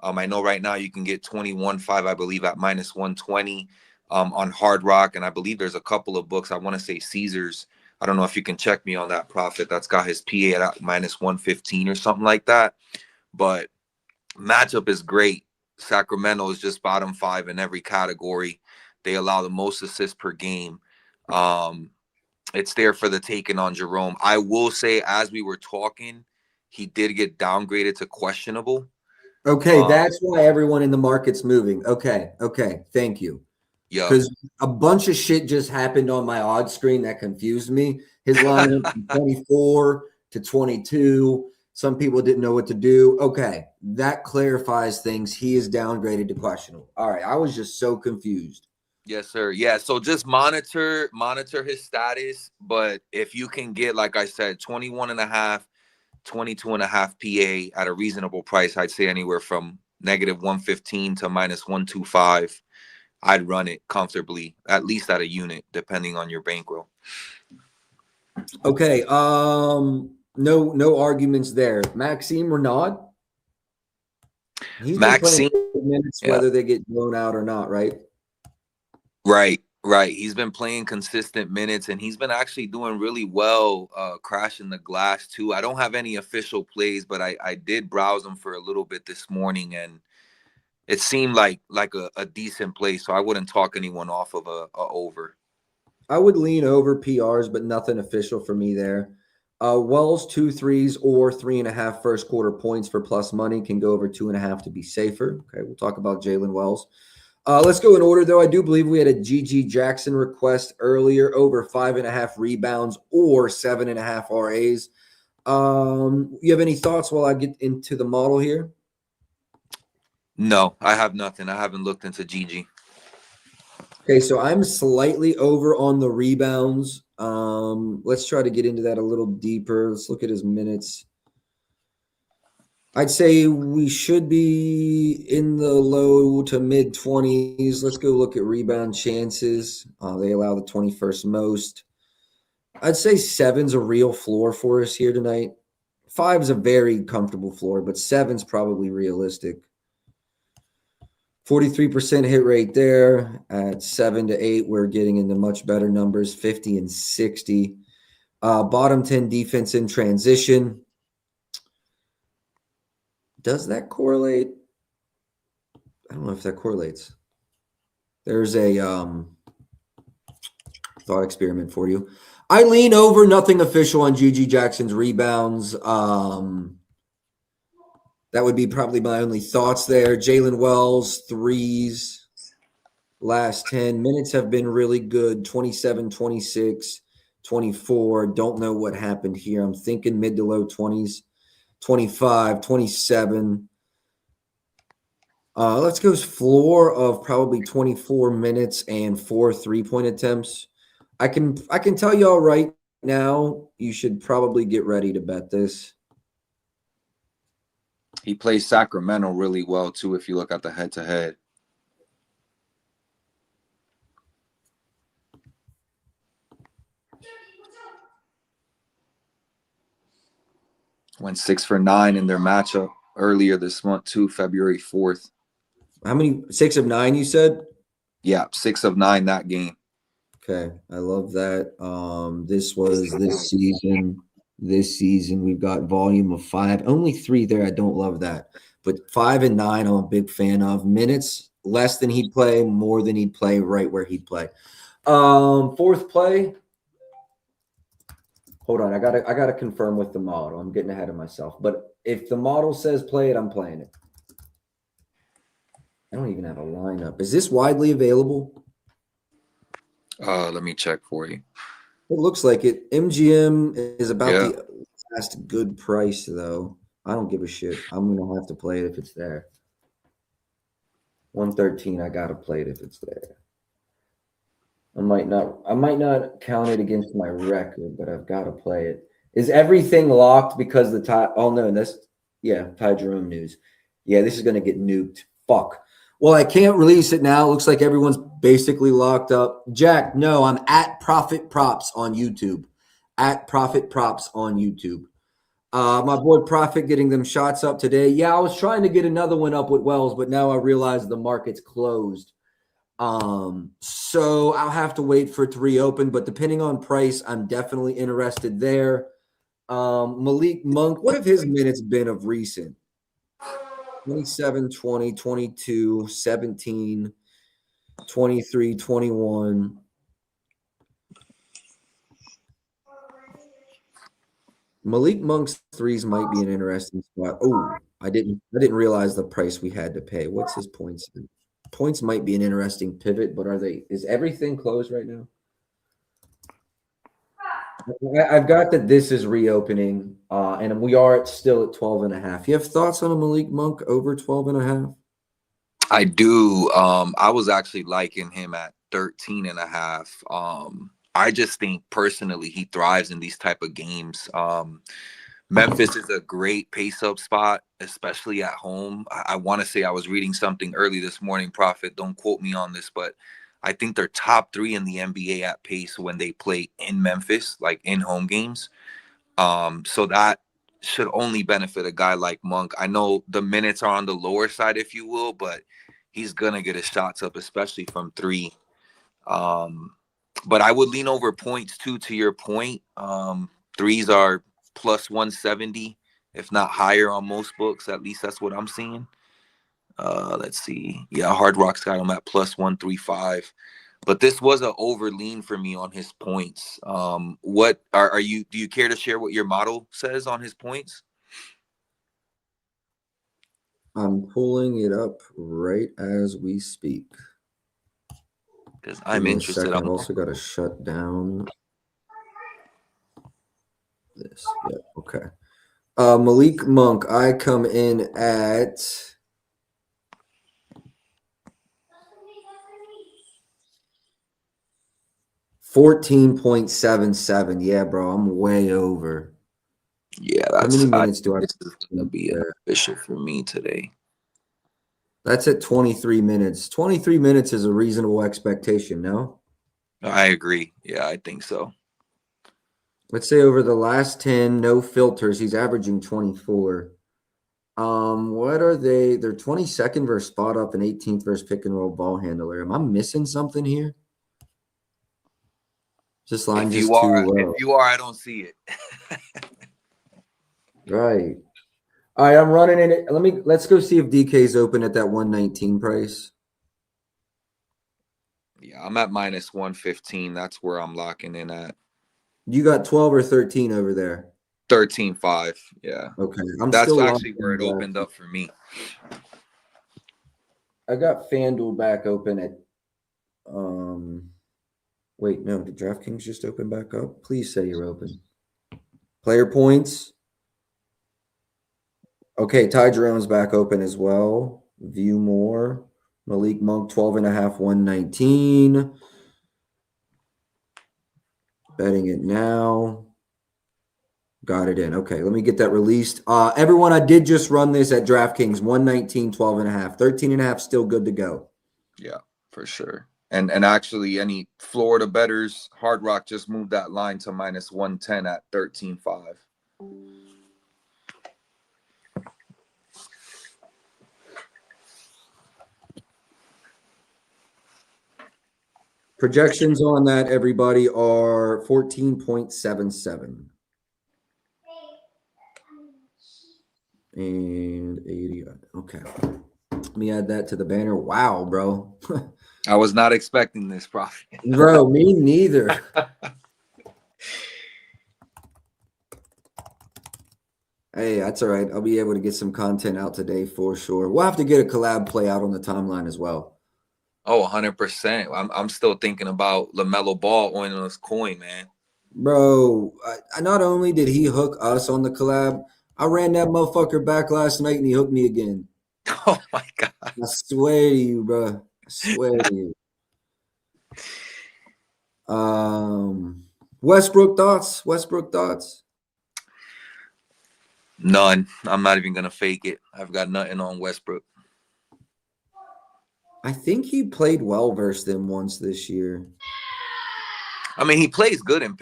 I know right now you can get 21.5, I believe, at minus 120 on Hard Rock. And I believe there's a couple of books. I want to say Caesars. I don't know if you can check me on that, Prophet. That's got his PA at minus 115 or something like that. But matchup is great. Sacramento is just bottom 5 in every category. They allow the most assists per game. It's there for the taking on Jerome. I will say, as we were talking, he did get downgraded to questionable. Okay, that's why everyone in the market's moving. Okay, thank you. Yeah. Because a bunch of shit just happened on my odds screen that confused me. His line went from 24 to 22. Some people didn't know what to do. Okay, that clarifies things. He is downgraded to questionable. All right, I was just so confused. Yes, sir. Yeah, so just monitor his status. But if you can get, like I said, 21.5, 22.5 PA at a reasonable price, I'd say anywhere from negative 115 to minus 125. I'd run it comfortably, at least at a unit, depending on your bankroll. Okay, no arguments there. Maxime Renaud. He's Maxime, been playing minutes, whether they get blown out or not, right? Right. He's been playing consistent minutes, and he's been actually doing really well, crashing the glass too. I don't have any official plays, but I did browse them for a little bit this morning, and it seemed like a decent play. So I wouldn't talk anyone off of a over. I would lean over PRs, but nothing official for me there. Wells 2 threes or 3.5 first quarter points for plus money, can go over 2.5 to be safer. Okay, we'll talk about Jalen Wells. Let's go in order, though. I do believe we had a GG Jackson request earlier, over 5.5 rebounds or 7.5 RAs. You have any thoughts while I get into the model here? No, I have nothing. I haven't looked into GG. Okay, so I'm slightly over on the rebounds. Let's try to get into that a little deeper. Let's look at his minutes. I'd say we should be in the low to mid 20s. Let's go look at rebound chances. They allow the 21st most. I'd say 7's a real floor for us here tonight. 5's a very comfortable floor, but 7's probably realistic. 43% hit rate there. At 7 to 8, we're getting into much better numbers, 50 and 60. Bottom 10 defense in transition. Does that correlate? I don't know if that correlates. There's a thought experiment for you. I lean over, nothing official on GG Jackson's rebounds. That would be probably my only thoughts there. Jalen Wells, threes. Last 10 minutes have been really good. 27, 26, 24. Don't know what happened here. I'm thinking mid to low 20s. 25, 27. Let's go floor of probably 24 minutes and 4 3-point attempts. I can tell y'all right now, you should probably get ready to bet this. He plays Sacramento really well too. If you look at the head-to-head. Went 6 for 9 in their matchup earlier this month too, February 4th. How many? 6 of 9, you said? Yeah, 6 of 9 that game. Okay, I love that. This was this season. This season, we've got volume of 5. Only 3 there. I don't love that. But 5 and 9, I'm a big fan of. Minutes, less than he'd play, more than he'd play, right where he'd play. Fourth play. Hold on, I gotta confirm with the model. I'm getting ahead of myself. But if the model says play it, I'm playing it. I don't even have a lineup. Is this widely available? Let me check for you. It looks like it. MGM is about the last good price, though. I don't give a shit. I'm gonna have to play it if it's there. 113. I gotta play it if it's there. I might not count it against my record, but I've got to play it. Is everything locked because the Ty? Oh no, Ty Jerome news. Yeah, this is gonna get nuked. Fuck. Well, I can't release it now. It looks like everyone's basically locked up. Jack, no, I'm at Profit Props on YouTube. At Profit Props on YouTube. My boy Profit getting them shots up today. Yeah, I was trying to get another one up with Wells, but now I realize the market's closed. So I'll have to wait for it to reopen, but depending on price, I'm definitely interested there. Malik Monk, what have his minutes been of recent? 27, 20, 22, 17, 23, 21. Malik Monk's threes might be an interesting spot. Oh, I didn't realize the price we had to pay. What's his points? Points might be an interesting pivot, but is everything closed right now? I've got that this is reopening, and we are still at 12.5. You have thoughts on a Malik Monk over 12.5? I do. I was actually liking him at 13.5. I just think personally he thrives in these type of games. Memphis is a great pace-up spot, especially at home. I want to say I was reading something early this morning, Prophet. Don't quote me on this, but I think they're top 3 in the NBA at pace when they play in Memphis, like in home games. So that should only benefit a guy like Monk. I know the minutes are on the lower side, if you will, but he's going to get his shots up, especially from 3. But I would lean over points, too, to your point. Threes are plus 170, if not higher on most books. At least that's what I'm seeing. Let's see. Yeah, Hard Rock's got him at plus 135. But this was an over lean for me on his points. What are you? Do you care to share what your model says on his points? I'm pulling it up right as we speak. Because I'm interested. I've also got to shut down this. Yeah, okay. Malik Monk, I come in at 14.77. Yeah, bro, I'm way over. Yeah, How that's many minutes do I? this is gonna be official for me today. That's at 23 minutes. 23 minutes is a reasonable expectation, no? I agree. Yeah, I think so. Let's say over the last 10, no filters, he's averaging 24. What are they? They're 22nd versus spot up and 18th versus pick and roll ball handler. Am I missing something here? This line If just you are, too low. if you are, I don't see it. Right. All right, I'm running in it. Let's go see if DK's open at that 119 price. Yeah, I'm at minus 115. That's where I'm locking in at. You got 12 or 13 over there. 13.5. Yeah. Okay. That's actually where it opened up for me. I got FanDuel back open at wait, no, did DraftKings just open back up? Please say you're open. Player points. Okay, Ty Jerome's back open as well. View more. Malik Monk, 12.5, 119. Betting it now. Got it in. Okay, let me get that released. Everyone, I did just run this at DraftKings, 119, 12.5. 13.5 still good to go. Yeah, for sure. And actually, any Florida bettors, Hard Rock just moved that line to minus 110 at 13.5. Projections on that, everybody, are 14.77. And 80. Okay. Let me add that to the banner. Wow, bro. I was not expecting this profit. Bro, me neither. Hey, that's all right. I'll be able to get some content out today for sure. We'll have to get a collab play out on the timeline as well. Oh, 100%. I'm still thinking about LaMelo Ball on this coin, man. Bro, not only did he hook us on the collab, I ran that motherfucker back last night and he hooked me again. Oh, my God. I swear to you, bro. I swear to you. Westbrook thoughts? Westbrook thoughts? None. I'm not even going to fake it. I've got nothing on Westbrook. I think he played well versus them once this year. I mean, he plays good in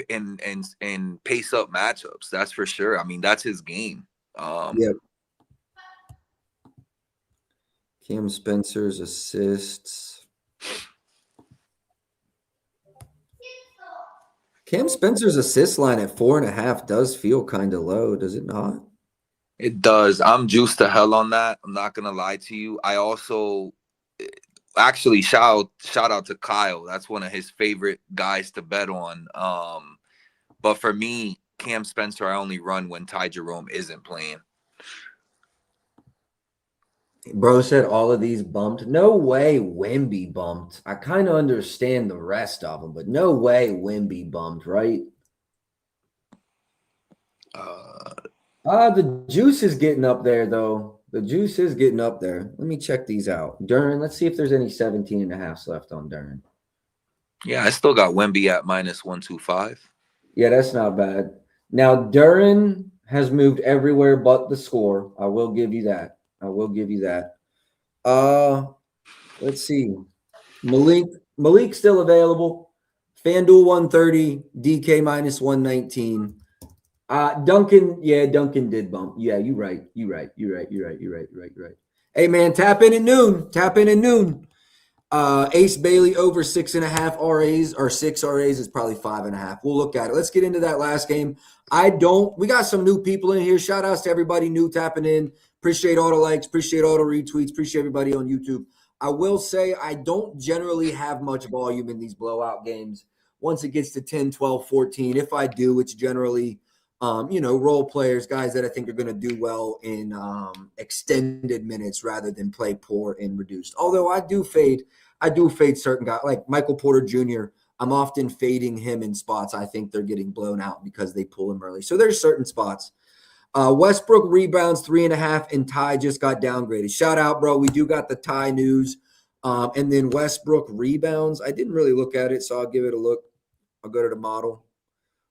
pace up matchups. That's for sure. I mean, that's his game. Yep. Cam Spencer's assists. Cam Spencer's assist line at 4.5 does feel kind of low, does it not? It does. I'm juiced to hell on that. I'm not gonna lie to you. I also actually shout out to Kyle. That's one of his favorite guys to bet on. But for me, Cam Spencer, I only run when Ty Jerome isn't playing. Bro said all of these bumped. No way Wemby bumped. I kind of understand the rest of them, but no way Wemby bumped, right? The juice is getting up there, though. The juice is getting up there. Let me check these out. Duren, let's see if there's any 17.5s left on Duren. Yeah, I still got Wemby at minus 125. Yeah, that's not bad. Now, Duren has moved everywhere but the score. I will give you that. I will give you that. Let's see. Malik still available. FanDuel 130, DK minus 119. Duncan did bump. Yeah, you're right. You're right. Hey man, tap in at noon. Ace Bailey over 6.5 RAs or 6 RAs is probably 5.5. We'll look at it. Let's get into that last game. We got some new people in here. Shout outs to everybody new tapping in. Appreciate all the likes, appreciate all the retweets, appreciate everybody on YouTube. I will say I don't generally have much volume in these blowout games. Once it gets to 10, 12, 14, if I do, it's generally role players, guys that I think are going to do well in extended minutes rather than play poor and reduced. Although I do fade certain guys like Michael Porter Jr. I'm often fading him in spots I think they're getting blown out because they pull him early. So there's certain spots. Westbrook rebounds 3.5 and Ty just got downgraded. Shout out, bro. We do got the Ty news. And then Westbrook rebounds. I didn't really look at it, so I'll give it a look. I'll go to the model.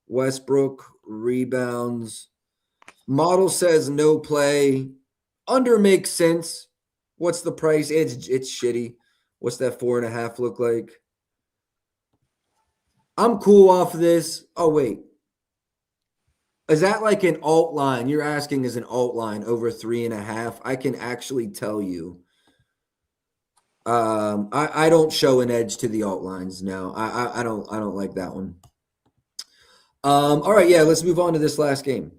Westbrook rebounds Model says no play. Under makes sense. What's the price? It's shitty. What's that 4.5 look like? I'm cool off of this. Oh, wait. Is that like an alt line? You're asking is an alt line over 3.5? I can actually tell you. I don't show an edge to the alt lines now. I don't like that one. All right, yeah, let's move on to this last game.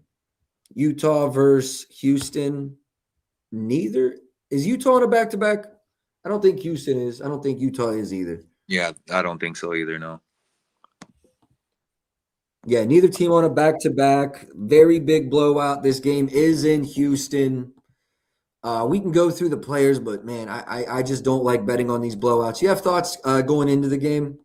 Utah versus Houston. Neither is Utah on a back-to-back. I don't think Houston is. I don't think Utah is either. Yeah, I don't think so either. No. Yeah, neither team on a back-to-back. Very big blowout. This game is in Houston. We can go through the players, but man, I just don't like betting on these blowouts. You have thoughts going into the game?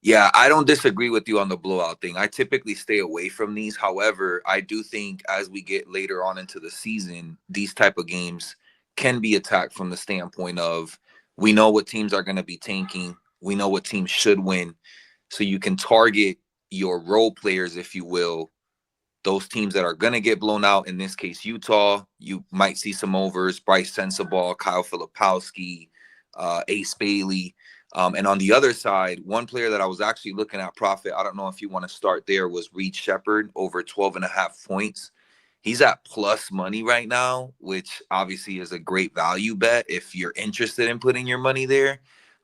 Yeah, I don't disagree with you on the blowout thing. I typically stay away from these. However, I do think as we get later on into the season, these type of games can be attacked from the standpoint of we know what teams are going to be tanking. We know what teams should win. So you can target your role players, if you will, those teams that are going to get blown out. In this case, Utah, you might see some overs, Bryce Sensabaugh, Kyle Filipowski, Ace Bailey. And on the other side, one player that I was actually looking at, Prophet, I don't know if you want to start there, was Reed Shepherd over 12.5 points. He's at plus money right now, which obviously is a great value bet if you're interested in putting your money there.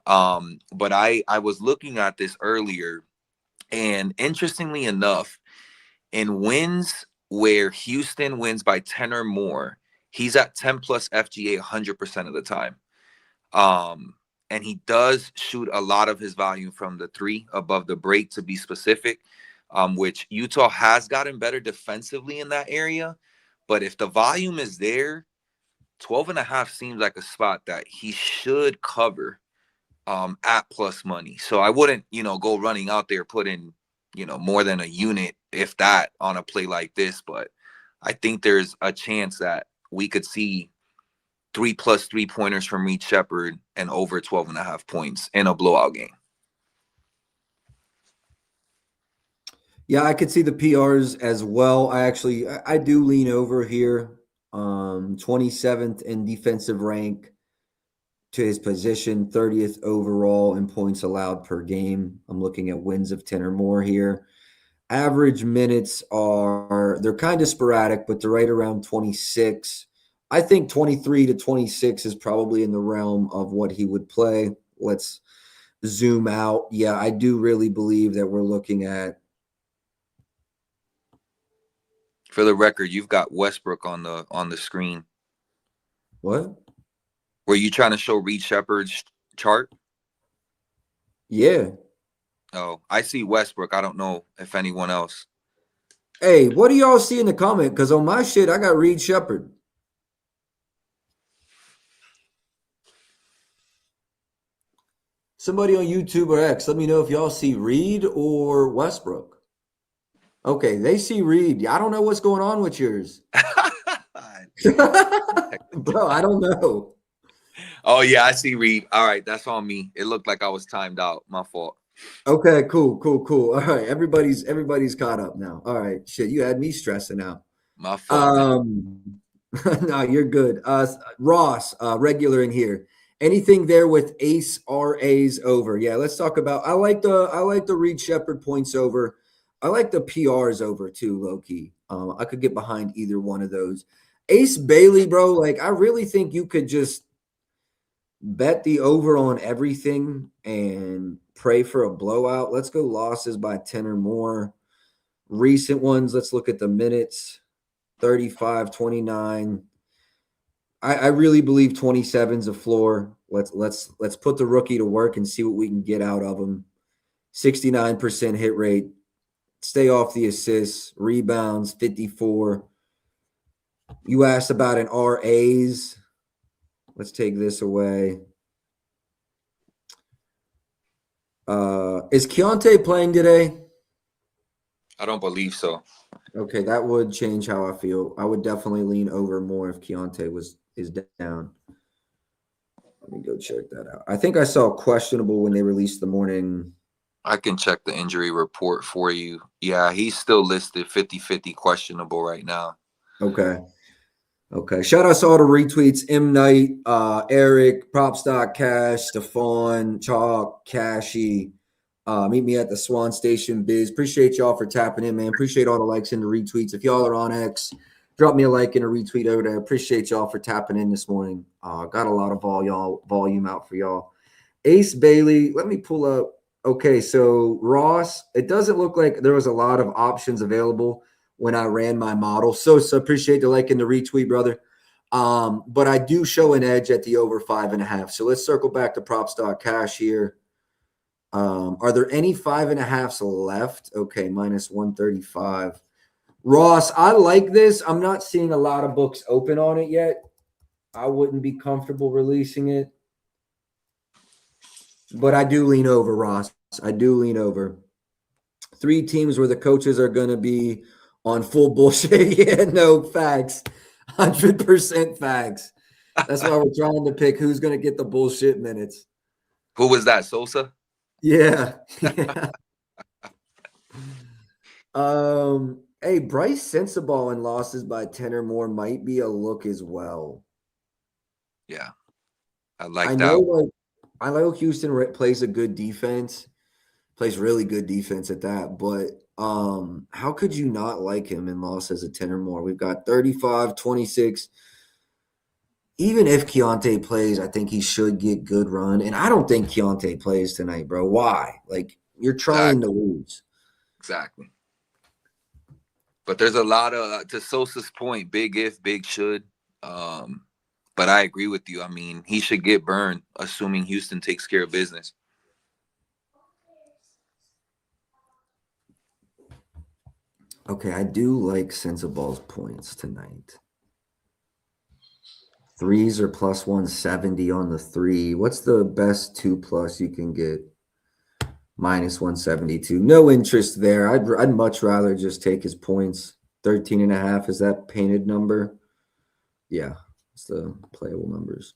But I was looking at this earlier, and interestingly enough, in wins where Houston wins by 10 or more, he's at 10 plus FGA 100% of the time. And he does shoot a lot of his volume from the three above the break, to be specific, which Utah has gotten better defensively in that area. But if the volume is there, 12.5 seems like a spot that he should cover at plus money. So I wouldn't, go running out there putting, more than a unit, if that, on a play like this. But I think there's a chance that we could see 3+ 3-pointers from Reed Shepherd and over 12.5 points in a blowout game. Yeah, I could see the PRs as well. I do lean over here. 27th in defensive rank to his position, 30th overall in points allowed per game. I'm looking at wins of 10 or more here. Average minutes they're kind of sporadic, but they're right around 26. I think 23 to 26 is probably in the realm of what he would play. Let's zoom out. Yeah, I do really believe that we're looking at. For the record, you've got Westbrook on the screen. What? Were you trying to show Reed Shepherd's chart? Yeah. Oh, I see Westbrook. I don't know if anyone else. Hey, what do y'all see in the comment? Because on my shit, I got Reed Shepherd. Somebody on YouTube or X, let me know if y'all see Reed or Westbrook. Okay, they see Reed. I don't know what's going on with yours. Bro, I don't know. Oh, yeah, I see Reed. All right, that's on me. It looked like I was timed out. My fault. Okay, cool. All right, everybody's caught up now. All right, shit, you had me stressing out. My fault. No, you're good. Ross, regular in here. Anything there with ace RAs over? Yeah, let's talk about. I like the Reed Shepherd points over. I like the PRs over too, low key. I could get behind either one of those. Ace Bailey, bro. Like, I really think you could just bet the over on everything and pray for a blowout. Let's go losses by 10 or more. Recent ones, let's look at the minutes. 35, 29. I really believe 27's a floor. Let's put the rookie to work and see what we can get out of him. 69% hit rate. Stay off the assists, rebounds, 54. You asked about an RAs. Let's take this away. Is Keontae playing today? I don't believe so. Okay, that would change how I feel. I would definitely lean over more if Keontae is down. Let me go check that out. I think I saw questionable when they released the morning. I can check the injury report for you. Yeah, he's still listed 50-50 questionable right now. Okay. Okay. Shout out to all the retweets. M. Knight, Eric, Props.Cash, Stefan, Chalk, Cashy. Meet me at the Swan Station Biz. Appreciate y'all for tapping in, man. Appreciate all the likes and the retweets. If y'all are on X, drop me a like and a retweet over there. Appreciate y'all for tapping in this morning. Got a lot of volume out for y'all. Ace Bailey, let me pull up. Okay, so Ross, it doesn't look like there was a lot of options available when I ran my model. So appreciate the like and the retweet, brother. But I do show an edge at the over 5.5. So let's circle back to Props.Cash here. Are there any 5.5s left? Okay, minus 135. Ross, I like this. I'm not seeing a lot of books open on it yet. I wouldn't be comfortable releasing it. But I do lean over, Ross. I do lean over. 3 teams where the coaches are going to be on full bullshit. Yeah, no, facts. 100% facts. That's why we're trying to pick who's going to get the bullshit minutes. Who was that, Sosa? Yeah. Hey, Bryce Sensabaugh in losses by 10 or more might be a look as well. Yeah. I like that. I know Houston plays a good defense, plays really good defense at that, but how could you not like him in losses of 10 or more? We've got 35, 26. Even if Keontae plays, I think he should get good run. And I don't think Keontae plays tonight, bro. Why? Like, you're trying to lose. Exactly. But there's a lot of, to Sosa's point, big if, big should. But I agree with you. I mean, he should get burned, assuming Houston takes care of business. Okay, I do like Sensabaugh's points tonight. 3s are plus 170 on the 3. What's the best 2+ you can get? Minus 172. No interest there. I'd much rather just take his points. 13.5 is that painted number? Yeah, it's the playable numbers.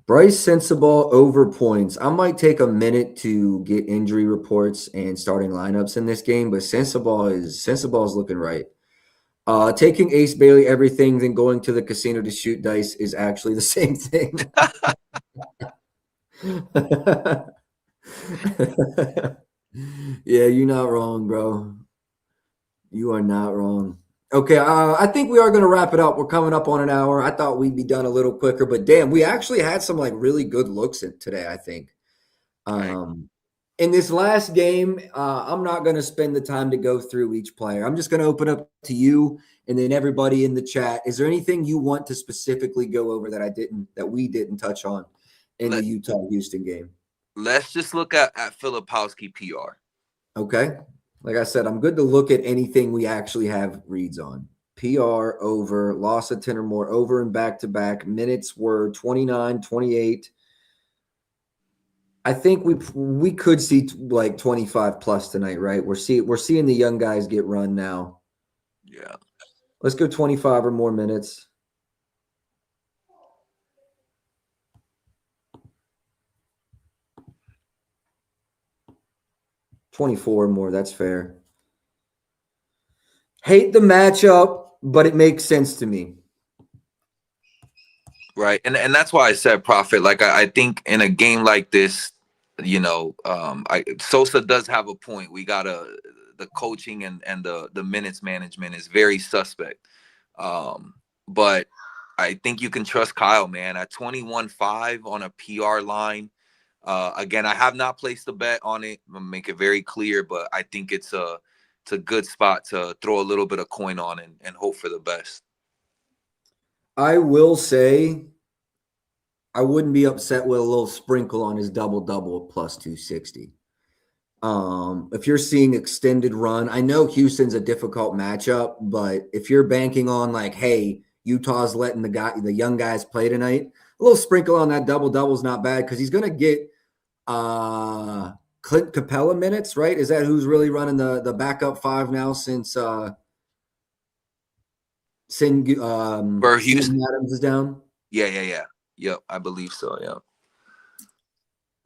Bryce Sensabaugh over points. I might take a minute to get injury reports and starting lineups in this game, but Sensabaugh is looking right. Taking Ace Bailey everything, then going to the casino to shoot dice is actually the same thing. Yeah, you're not wrong, bro. You are not wrong. Okay, I think we are going to wrap it up. We're coming up on an hour. I thought we'd be done a little quicker, but damn, we actually had some like really good looks today, I think. In this last game, I'm not going to spend the time to go through each player. I'm just going to open up to you and then everybody in the chat. Is there anything you want to specifically go over that we didn't touch on in the Utah-Houston game? Let's just look at Filipowski PR. Okay. Like I said, I'm good to look at anything we actually have reads on. PR over, loss of 10 or more, over and back-to-back. Minutes were 29, 28. I think we could see like 25 plus tonight, right? We're seeing the young guys get run now. Yeah. Let's go 25 or more minutes. $24 or more, that's fair. Hate the matchup, but it makes sense to me. Right. And that's why I said Prophet. Like, I think in a game like this, Sosa does have a point. We got the coaching and the minutes management is very suspect. But I think you can trust Kyle, man. At 21.5 on a PR line. Again, I have not placed a bet on it. I'm gonna make it very clear, but I think it's a good spot to throw a little bit of coin on and hope for the best. I will say I wouldn't be upset with a little sprinkle on his double-double at plus 260. If you're seeing extended run, I know Houston's a difficult matchup, but if you're banking on like, hey, Utah's letting the young guys play tonight, a little sprinkle on that double-double is not bad because he's going to get Clint Capella minutes, right? Is that who's really running the backup 5 now since Houston Adams is down? Yeah. Yep, I believe so, yeah.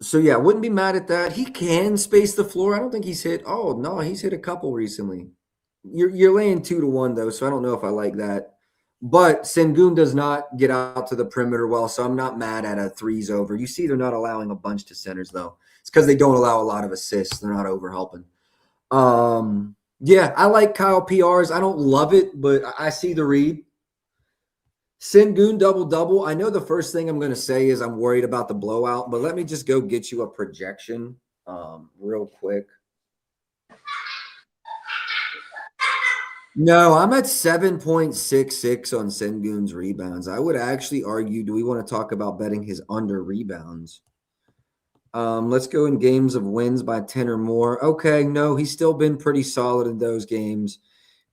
So, yeah, wouldn't be mad at that. He can space the floor. I don't think he's hit – he's hit a couple recently. You're laying 2-1 though, so I don't know if I like that. But Sengun does not get out to the perimeter well, so I'm not mad at a threes over. You see, they're not allowing a bunch to centers though. It's because they don't allow a lot of assists. They're not over helping. Yeah, I like Kyle PRs. I don't love it, but I see the read. Sengun double-double. I know the first thing I'm going to say is I'm worried about the blowout, but let me just go get you a projection real quick. No, I'm at 7.66 on Sengun's rebounds. I would actually argue, do we want to talk about betting his under rebounds? Let's go in games of wins by 10 or more. Okay, no, he's still been pretty solid in those games,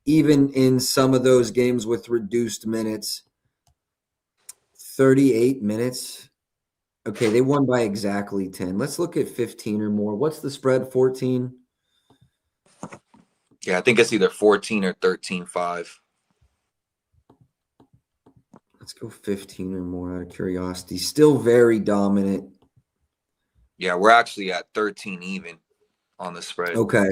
even in some of those games with reduced minutes. 38 minutes. Okay, they won by exactly 10. Let's look at 15 or more. What's the spread, 14? Yeah, I think it's either 14 or 13-5. Let's go 15 or more out of curiosity. Still very dominant. Yeah, we're actually at 13 even on the spread. Okay.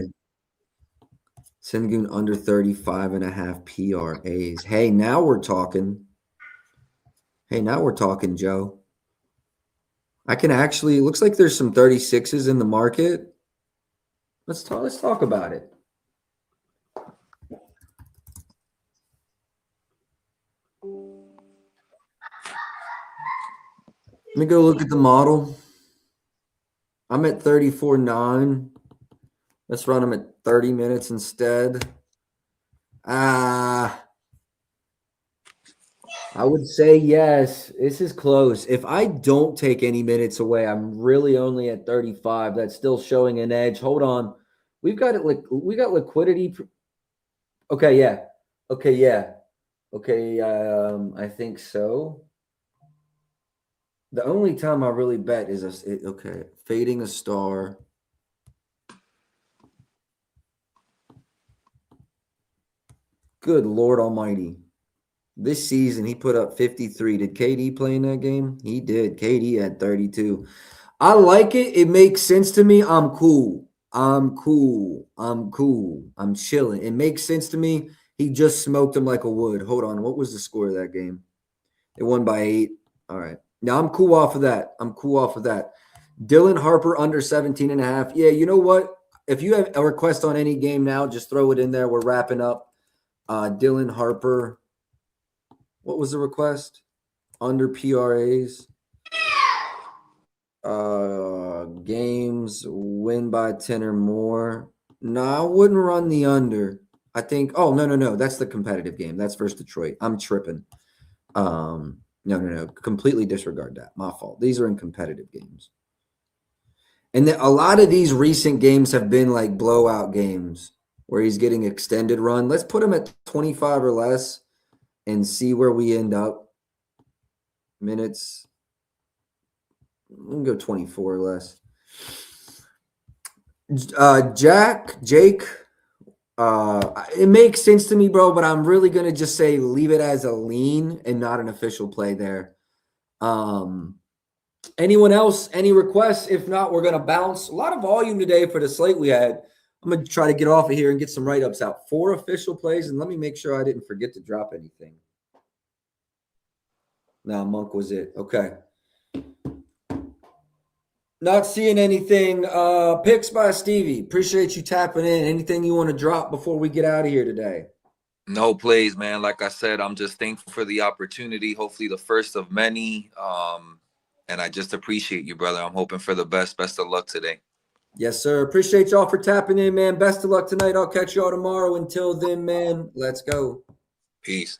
Sengun under 35.5 PRAs. Hey, now we're talking. Joe. I can actually, it looks like there's some 36s in the market. Let's talk about it. Let me go look at the model. I'm at 34.9. Let's run them at 30 minutes instead. I would say yes. This is close. If I don't take any minutes away, I'm really only at 35. That's still showing an edge. Hold on. We got liquidity. Okay, yeah. I think so. The only time I really bet is fading a star. Good Lord Almighty. This season, he put up 53. Did KD play in that game? He did. KD had 32. I like it. It makes sense to me. I'm cool. I'm chilling. It makes sense to me. He just smoked him like a wood. Hold on. What was the score of that game? They won by 8. All right. Now, I'm cool off of that. Dylan Harper under 17.5. Yeah, you know what? If you have a request on any game now, just throw it in there. We're wrapping up. Dylan Harper. What was the request? Under PRAs. Games win by 10 or more. No, I wouldn't run the under. I think, no. That's the competitive game. That's versus Detroit. I'm tripping. No. Completely disregard that. My fault. These are in competitive games. And then a lot of these recent games have been like blowout games where he's getting extended run. Let's put him at 25 or less and see where we end up. Minutes. We can go 24 or less. Jake. It makes sense to me, bro, but I'm really going to just say leave it as a lean and not an official play there. Anyone else? Any requests? If not, we're going to bounce. A lot of volume today for the slate we had. I'm going to try to get off of here and get some write-ups out. 4 official plays, and let me make sure I didn't forget to drop anything. No, Monk was it. Okay. Not seeing anything. Picks by Stevie. Appreciate you tapping in. Anything you want to drop before we get out of here today? No plays, man. Like I said, I'm just thankful for the opportunity. Hopefully the first of many. And I just appreciate you, brother. I'm hoping for the best. Best of luck today. Yes, sir. Appreciate y'all for tapping in, man. Best of luck tonight. I'll catch y'all tomorrow. Until then, man, let's go. Peace.